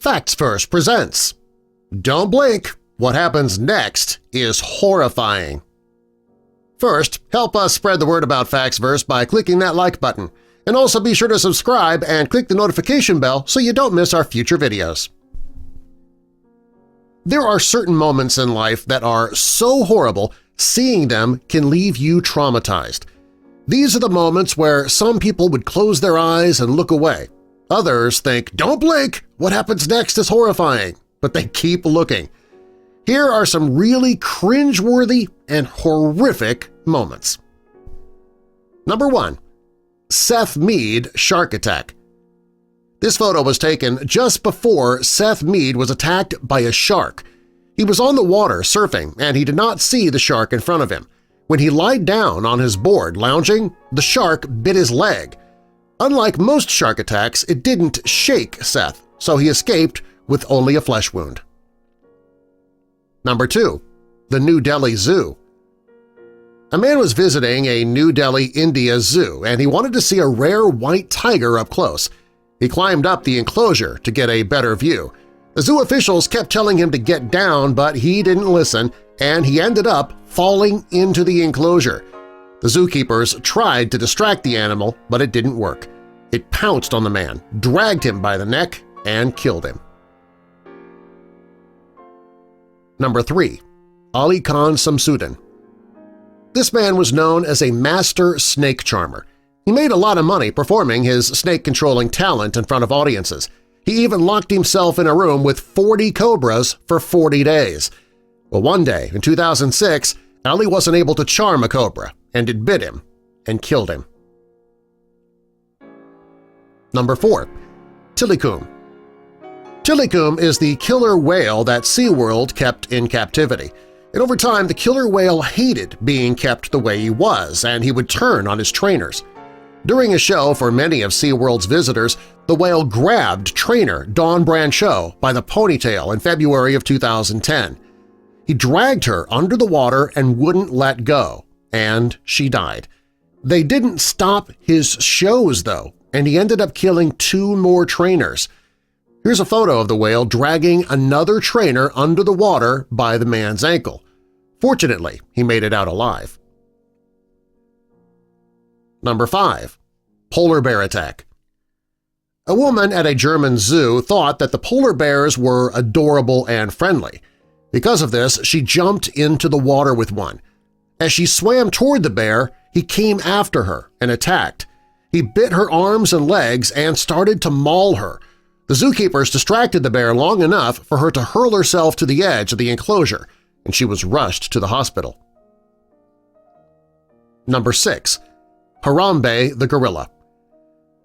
Facts First presents Don't Blink, what happens next is horrifying. First, help us spread the word about Facts First by clicking that like button, and also be sure to subscribe and click the notification bell so you don't miss our future videos. There are certain moments in life that are so horrible, seeing them can leave you traumatized. These are the moments where some people would close their eyes and look away. Others think, "Don't blink, what happens next is horrifying," but they keep looking. Here are some really cringeworthy and horrific moments. Number 1. Seth Mead shark attack. This photo was taken just before Seth Mead was attacked by a shark. He was on the water surfing and he did not see the shark in front of him. When he lied down on his board lounging, the shark bit his leg. Unlike most shark attacks, it didn't shake Seth, so he escaped with only a flesh wound. Number 2. The New Delhi Zoo. A man was visiting a New Delhi, India zoo and he wanted to see a rare white tiger up close. He climbed up the enclosure to get a better view. The zoo officials kept telling him to get down, but he didn't listen, and he ended up falling into the enclosure. The zookeepers tried to distract the animal, but it didn't work. It pounced on the man, dragged him by the neck, and killed him. Number 3. Ali Khan Samsudin. This man was known as a master snake charmer. He made a lot of money performing his snake-controlling talent in front of audiences. He even locked himself in a room with 40 cobras for 40 days. Well, one day, in 2006, Ali wasn't able to charm a cobra, and it bit him and killed him. Number 4. Tilikum. Tilikum is the killer whale that SeaWorld kept in captivity. And over time, the killer whale hated being kept the way he was, and he would turn on his trainers. During a show for many of SeaWorld's visitors, the whale grabbed trainer Dawn Brancheau by the ponytail in February of 2010. He dragged her under the water and wouldn't let go, and she died. They didn't stop his shows, though, and he ended up killing 2 more trainers. Here's a photo of the whale dragging another trainer under the water by the man's ankle. Fortunately, he made it out alive. Number 5. Polar bear attack. A woman at a German zoo thought that the polar bears were adorable and friendly. Because of this, she jumped into the water with one. As she swam toward the bear, he came after her and attacked. He bit her arms and legs and started to maul her. The zookeepers distracted the bear long enough for her to hurl herself to the edge of the enclosure, and she was rushed to the hospital. Number 6. Harambee the gorilla.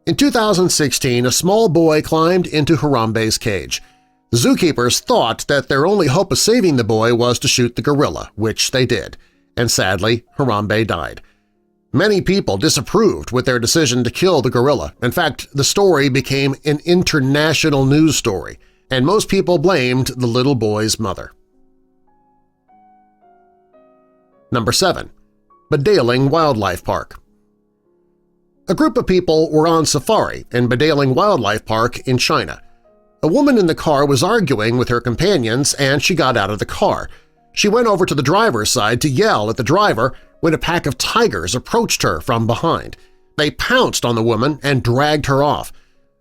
In 2016, a small boy climbed into Harambee's cage. The zookeepers thought that their only hope of saving the boy was to shoot the gorilla, which they did, and sadly, Harambee died. Many people disapproved with their decision to kill the gorilla. In fact, the story became an international news story, and most people blamed the little boy's mother. Number 7. Badaling Wildlife Park. A group of people were on safari in Badaling Wildlife Park in China. A woman in the car was arguing with her companions and she got out of the car. She went over to the driver's side to yell at the driver when a pack of tigers approached her from behind. They pounced on the woman and dragged her off.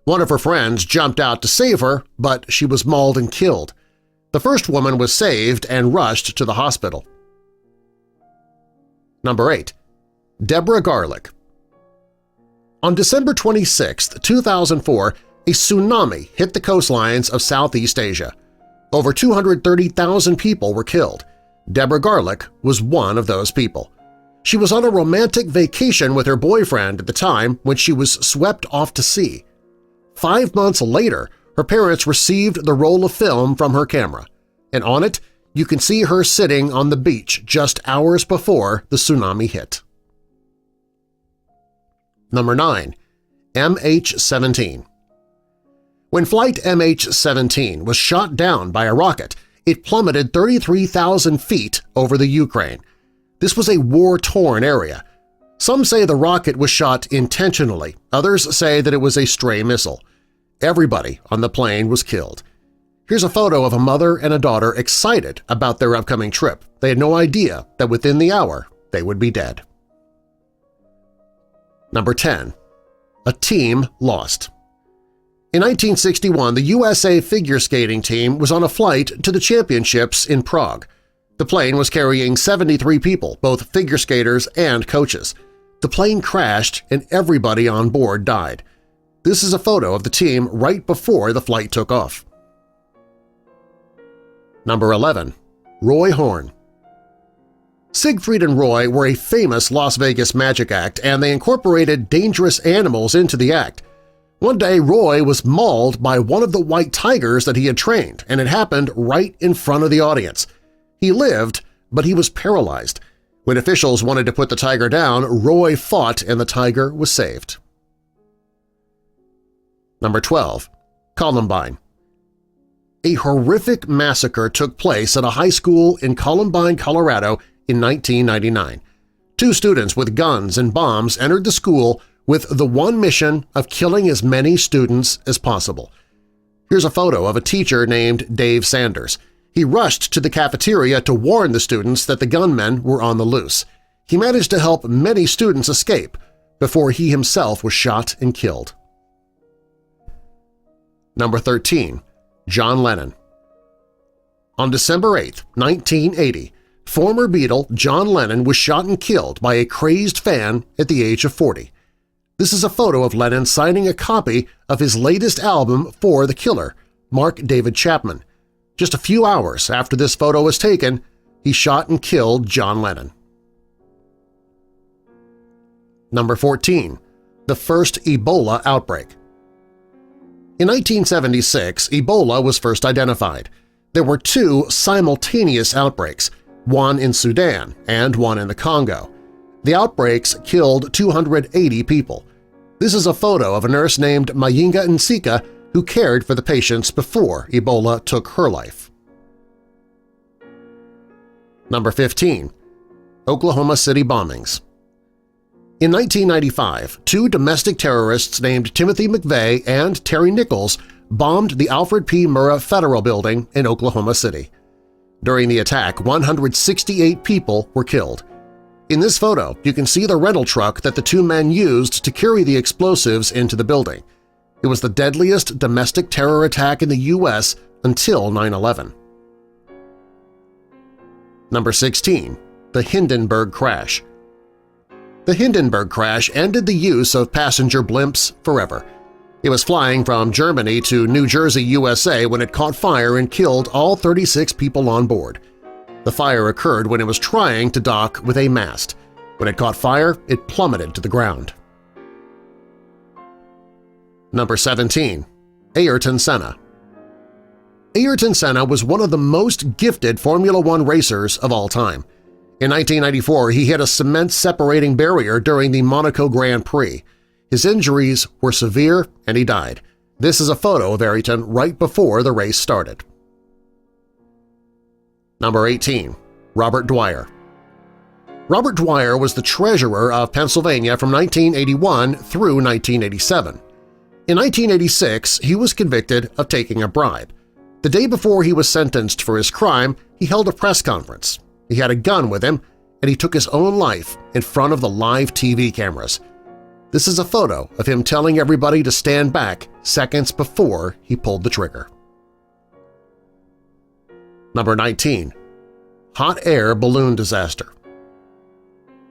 One of her friends jumped out to save her, but she was mauled and killed. The first woman was saved and rushed to the hospital. Number 8. Deborah Garlic. On December 26, 2004, a tsunami hit the coastlines of Southeast Asia. Over 230,000 people were killed. Deborah Garlic was one of those people. She was on a romantic vacation with her boyfriend at the time when she was swept off to sea. 5 months later, her parents received the roll of film from her camera, and on it you can see her sitting on the beach just hours before the tsunami hit. Number 9. MH17. When Flight MH17 was shot down by a rocket, it plummeted 33,000 feet over the Ukraine. This was a war-torn area. Some say the rocket was shot intentionally, others say that it was a stray missile. Everybody on the plane was killed. Here's a photo of a mother and a daughter excited about their upcoming trip. They had no idea that within the hour they would be dead. Number 10. A team lost. In 1961, the USA figure skating team was on a flight to the championships in Prague. The plane was carrying 73 people, both figure skaters and coaches. The plane crashed and everybody on board died. This is a photo of the team right before the flight took off. Number 11. Roy Horne. Siegfried and Roy were a famous Las Vegas magic act, and they incorporated dangerous animals into the act. One day, Roy was mauled by one of the white tigers that he had trained, and it happened right in front of the audience. He lived, but he was paralyzed. When officials wanted to put the tiger down, Roy fought and the tiger was saved. Number 12. Columbine. A horrific massacre took place at a high school in Columbine, Colorado in 1999. 2 students with guns and bombs entered the school with the one mission of killing as many students as possible. Here's a photo of a teacher named Dave Sanders. He rushed to the cafeteria to warn the students that the gunmen were on the loose. He managed to help many students escape before he himself was shot and killed. Number 13. John Lennon. On December 8, 1980, former Beatle John Lennon was shot and killed by a crazed fan at the age of 40. This is a photo of Lennon signing a copy of his latest album for the killer, Mark David Chapman. Just a few hours after this photo was taken, he shot and killed John Lennon. Number 14. The first Ebola outbreak. In 1976, Ebola was first identified. There were 2 simultaneous outbreaks, one in Sudan and one in the Congo. The outbreaks killed 280 people. This is a photo of a nurse named Mayinga Nsika who cared for the patients before Ebola took her life. Number 15. Oklahoma City bombings. In 1995, 2 domestic terrorists named Timothy McVeigh and Terry Nichols bombed the Alfred P. Murrah Federal Building in Oklahoma City. During the attack, 168 people were killed. In this photo, you can see the rental truck that the 2 men used to carry the explosives into the building. It was the deadliest domestic terror attack in the U.S. until 9/11. Number 16. The Hindenburg crash. The Hindenburg crash ended the use of passenger blimps forever. It was flying from Germany to New Jersey, USA when it caught fire and killed all 36 people on board. The fire occurred when it was trying to dock with a mast. When it caught fire, it plummeted to the ground. Number 17. Ayrton Senna. Ayrton Senna was one of the most gifted Formula One racers of all time. In 1994, he hit a cement-separating barrier during the Monaco Grand Prix. His injuries were severe and he died. This is a photo of Ayrton right before the race started. Number 18. Robert Dwyer. Robert Dwyer was the treasurer of Pennsylvania from 1981 through 1987. In 1986, he was convicted of taking a bribe. The day before he was sentenced for his crime, he held a press conference. He had a gun with him, and he took his own life in front of the live TV cameras. This is a photo of him telling everybody to stand back seconds before he pulled the trigger. Number 19. Hot air balloon disaster.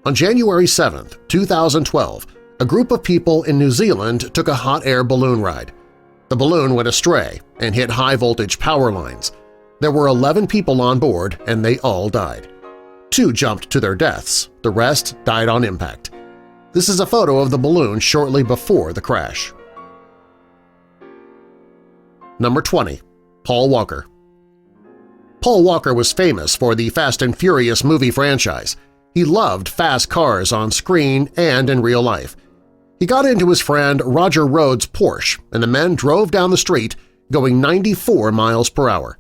On January 7, 2012, a group of people in New Zealand took a hot air balloon ride. The balloon went astray and hit high-voltage power lines. There were 11 people on board and they all died. 2 jumped to their deaths, the rest died on impact. This is a photo of the balloon shortly before the crash. Number 20. Paul Walker. Paul Walker was famous for the Fast and Furious movie franchise. He loved fast cars on screen and in real life. He got into his friend Roger Rhodes' Porsche, and the men drove down the street going 94 miles per hour.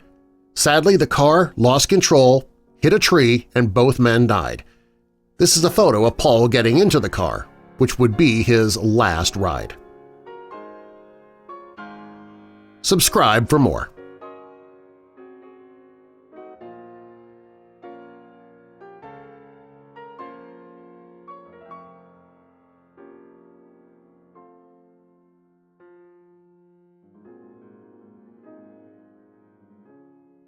Sadly, the car lost control, hit a tree, and both men died. This is a photo of Paul getting into the car, which would be his last ride. Subscribe for more.